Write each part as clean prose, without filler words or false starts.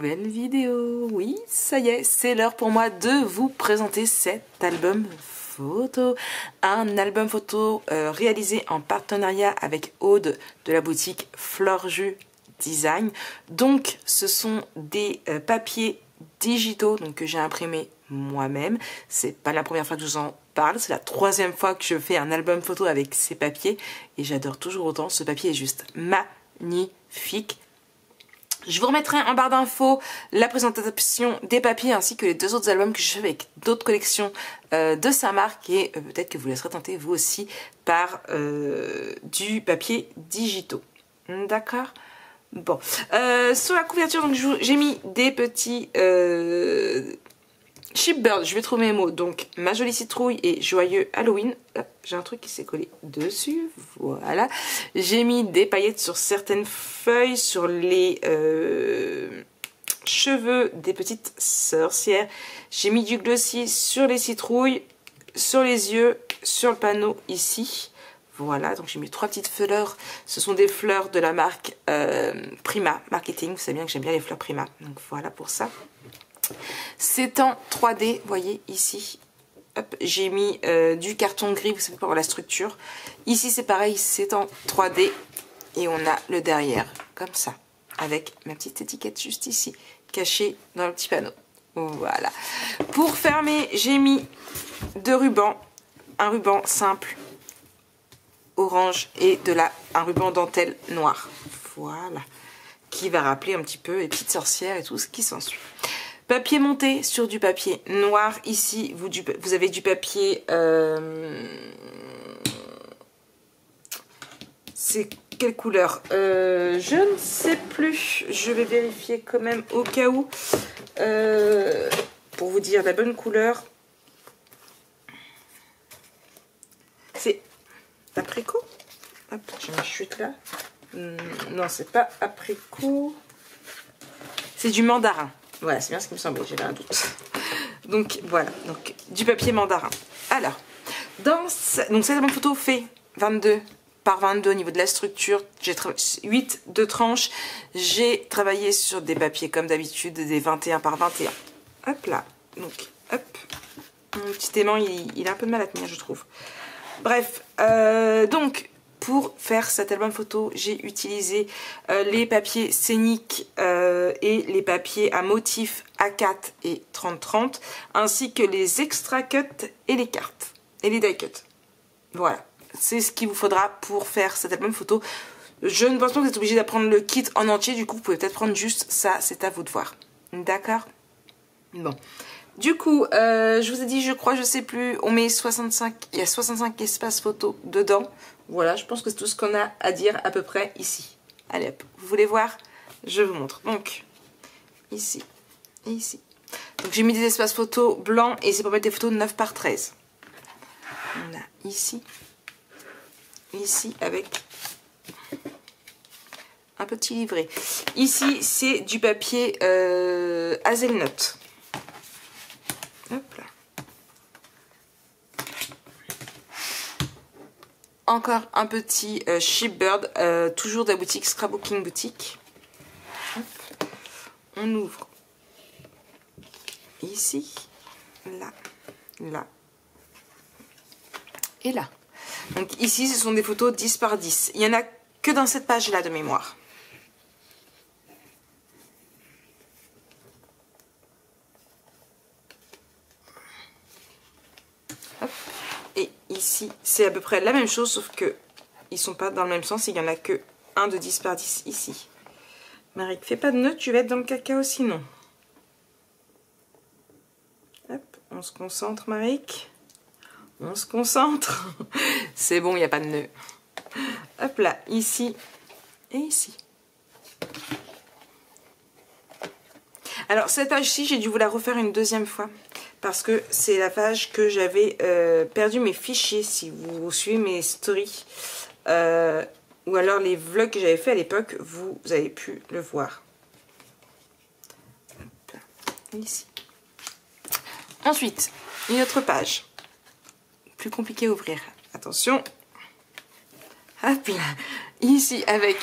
nouvelle vidéo. Oui, ça y est, c'est l'heure pour moi de vous présenter cet album photo. Un album photo réalisé en partenariat avec Aude de la boutique Florju Design. Donc ce sont des papiers digitaux donc, que j'ai imprimés moi-même. C'est pas la première fois que je vous en parle, c'est la troisième fois que je fais un album photo avec ces papiers et j'adore toujours autant. Ce papier est juste magnifique. Je vous remettrai en barre d'infos la présentation des papiers ainsi que les deux autres albums que je fais avec d'autres collections de sa marque et peut-être que vous laisserez tenter vous aussi par du papier digitaux. D'accord ? Bon, sur la couverture, donc j'ai mis des petits Chipbird, je vais trouver mes mots, donc ma jolie citrouille et joyeux Halloween. J'ai un truc qui s'est collé dessus, voilà. J'ai mis des paillettes sur certaines feuilles, sur les cheveux des petites sorcières. J'ai mis du glossy sur les citrouilles, sur les yeux, sur le panneau ici. Voilà, donc j'ai mis 3 petites fleurs. Ce sont des fleurs de la marque Prima Marketing. Vous savez bien que j'aime bien les fleurs Prima. Donc voilà pour ça. C'est en 3D, vous voyez ici. J'ai mis du carton gris, vous savez, pour la structure. Ici c'est pareil, c'est en 3D. Et on a le derrière, comme ça. Avec ma petite étiquette juste ici, cachée dans le petit panneau. Voilà. Pour fermer, j'ai mis 2 rubans. Un ruban simple orange et un ruban dentelle noir. Voilà. Qui va rappeler un petit peu les petites sorcières et tout ce qui s'ensuit. Papier monté sur du papier noir. Ici, vous avez du papier... c'est quelle couleur je ne sais plus. Je vais vérifier quand même au cas où. Pour vous dire la bonne couleur. C'est apricot. Hop, j'ai ma chute là. Non, c'est pas apricot. C'est du mandarin. Voilà, c'est bien ce qui me semblait, j'avais un doute. Donc voilà, donc du papier mandarin. Alors, donc cette album photo fait 22 par 22 au niveau de la structure. J'ai 8 de tranches. J'ai travaillé sur des papiers comme d'habitude, des 21 par 21. Hop là, donc hop. Mon petit aimant, il a un peu de mal à tenir, je trouve. Bref, donc... Pour faire cet album photo, j'ai utilisé les papiers scéniques et les papiers à motifs A4 et 30-30, ainsi que les extra cuts et les cartes, et les die cuts. Voilà, c'est ce qu'il vous faudra pour faire cet album photo. Je ne pense pas que vous êtes obligé d'apprendre le kit en entier, du coup vous pouvez peut-être prendre juste ça, c'est à vous de voir. D'accord ? Bon. Du coup, je vous ai dit, je crois, je sais plus, on met 65, il y a 65 espaces photos dedans. Voilà, je pense que c'est tout ce qu'on a à dire à peu près ici. Allez hop, vous voulez voir? Je vous montre. Donc, ici et ici. Donc j'ai mis des espaces photos blancs et c'est pour mettre des photos de 9 par 13. On a ici avec un petit livret. Ici, c'est du papier hazelnut. Hop là. Encore un petit Chipbird, toujours de la boutique Scrapbooking Boutique. Hop. On ouvre ici, là, là et là. Donc ici, ce sont des photos 10 par 10. Il n'y en a que dans cette page-là de mémoire. Hop. Et ici, c'est à peu près la même chose, sauf que ils sont pas dans le même sens. Il n'y en a que un de 10 par 10 ici. Marie, fais pas de nœud, tu vas être dans le cacao sinon. Hop, on se concentre, Marie. On se concentre. C'est bon, il n'y a pas de nœud. Hop là, ici et ici. Alors, cette page-ci, j'ai dû vous la refaire une deuxième fois. Parce que c'est la page que j'avais perdu mes fichiers, si vous suivez mes stories. Ou alors les vlogs que j'avais fait à l'époque, vous avez pu le voir. Hop, ici. Ensuite, une autre page. Plus compliqué à ouvrir. Attention. Hop là. Ici avec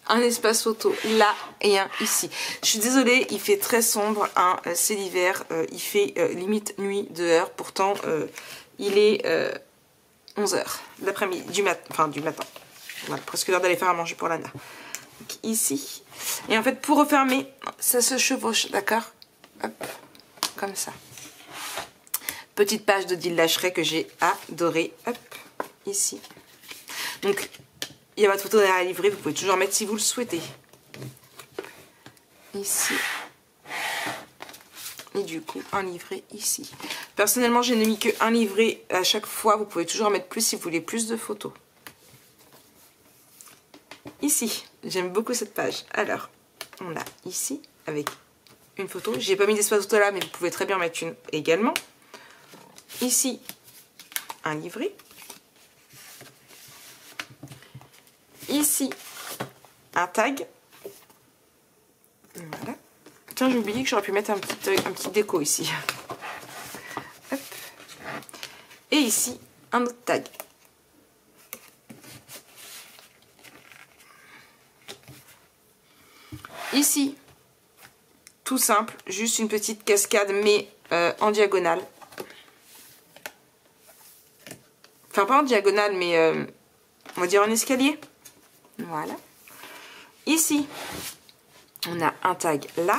un espace photo là et un ici. Je suis désolée, il fait très sombre, hein, c'est l'hiver, il fait limite nuit dehors, pourtant il est 11 h de l'après-midi, du matin, voilà, presque l'heure d'aller faire à manger pour Lana. Donc, ici, et en fait pour refermer, ça se chevauche, d'accord? Hop, comme ça. Petite page de Dil Lacheret que j'ai adorée, hop, ici. Donc, il y a votre photo derrière la livrée, vous pouvez toujours mettre si vous le souhaitez. Ici. Et du coup, un livret ici. Personnellement, je n'ai mis qu'un livret à chaque fois. Vous pouvez toujours en mettre plus si vous voulez plus de photos. Ici, j'aime beaucoup cette page. Alors, on l'a ici avec une photo. J'ai pas mis d'espace photo là, mais vous pouvez très bien mettre une également. Ici, un livret. Ici, un tag. Voilà. Tiens, j'ai oublié que j'aurais pu mettre un petit déco ici. Hop. Et ici, un autre tag. Ici, tout simple, juste une petite cascade, mais en diagonale. Enfin, pas en diagonale, mais on va dire en escalier. Voilà. Ici, on a un tag là.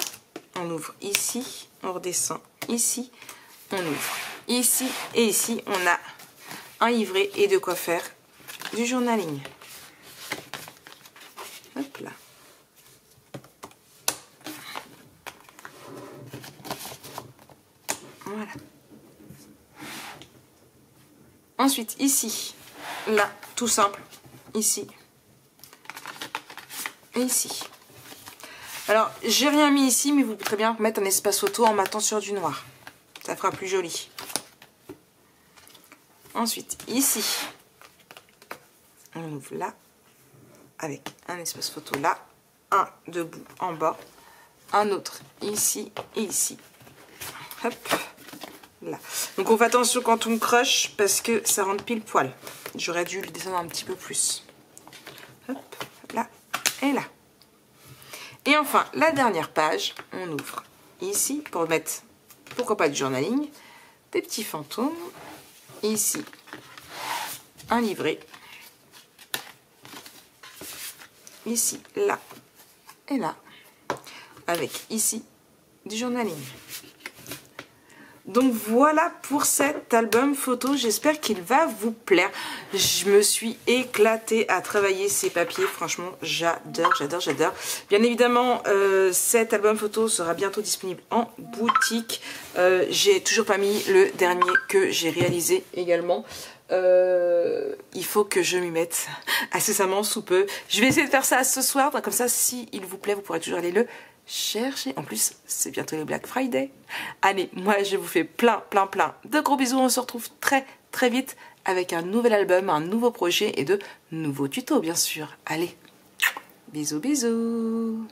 On ouvre ici, on redescend ici, on ouvre ici. Et ici, on a un livret et de quoi faire du journaling. Hop là. Voilà. Ensuite, ici, là, tout simple, ici et ici. Alors, j'ai rien mis ici, mais vous pouvez très bien mettre un espace photo en mettant sur du noir. Ça fera plus joli. Ensuite, ici, on ouvre là, avec un espace photo là, un debout en bas, un autre ici et ici. Hop. Là. Donc on fait attention quand on croche parce que ça rentre pile poil. J'aurais dû le descendre un petit peu plus. Hop, là et là. Et enfin, la dernière page, on ouvre ici pour mettre, pourquoi pas du journaling, des petits fantômes. Ici, un livret. Ici, là et là. Avec ici, du journaling. Donc voilà pour cet album photo, j'espère qu'il va vous plaire. Je me suis éclatée à travailler ces papiers, franchement j'adore, j'adore, j'adore. Bien évidemment cet album photo sera bientôt disponible en boutique. J'ai toujours pas mis le dernier que j'ai réalisé également. Il faut que je m'y mette incessamment sous peu. Je vais essayer de faire ça ce soir, comme ça si il vous plaît vous pourrez toujours aller le chercher. En plus, c'est bientôt le Black Friday. Allez, moi je vous fais plein de gros bisous. On se retrouve très vite avec un nouvel album, un nouveau projet et de nouveaux tutos bien sûr. Allez, bisous.